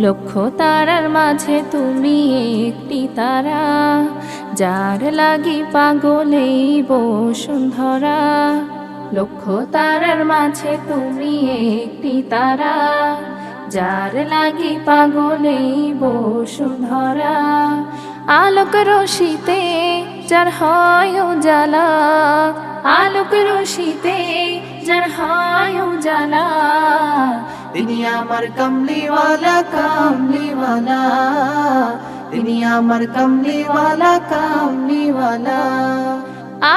লক্ষ তারার মাঝে তুমি একটি তারা, যার লাগি পাগলেই বসুন্ধরা। লক্ষ তারার মাঝে তুমি একটি তারা, যার লাগি পাগলেই বসুন্ধরা। আলোক রশিতে যার হয় উজালা, আলোক রশিতে যার হয় উজালা। তিনি আমার কমলিওয়ালা কমলিওয়ালা, তিনি আমার কমলিওয়ালা কমলিওয়ালা।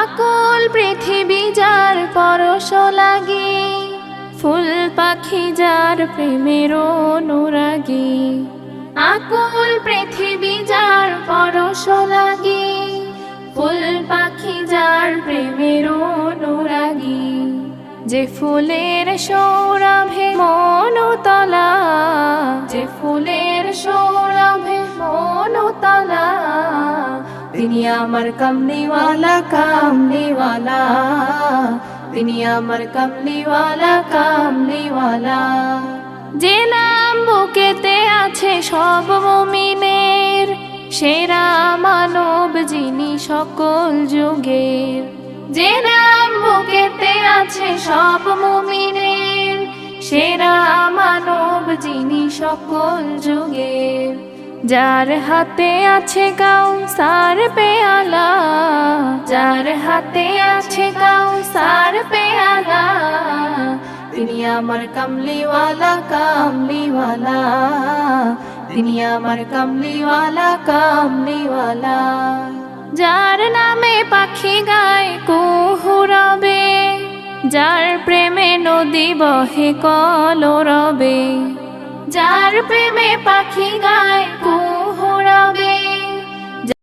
আকুল পৃথিবী যার পরশ লাগে, ফুল পাখি যার প্রেমের অনুরাগী। আকুল পৃথিবী যার পরশ লাগে, ফুল পাখি যার প্রেমের অনুরাগী। যে ফুলের সৌরভে মনতলা, যে ফুলের সৌরভে মনতলা। তিনি আমার কমলিওয়ালা কমলিওয়ালা, তিনি আমার কমলিওয়ালা কমলিওয়ালা। যে নাম বুকেতে আছে সব মুমিনের, সেরা মানব যিনি সকল যুগের। যে নাম বুকেতে আছে সব মুমিনের, সেরা মানব যিনি সকল যুগের। যার হাতে আছে কাউসার পেয়ালা, যার হাতে আছে কাউসার পেয়ালা। তিনি আমার কমলিওয়ালা কমলিওয়ালা, তিনি আমার কমলিওয়ালা কমলিওয়ালা। যার নামে পাখি গায় কুহুরবে, যার প্রেমে নদী বহে কলরবে। যার প্রেমে পাখি গায়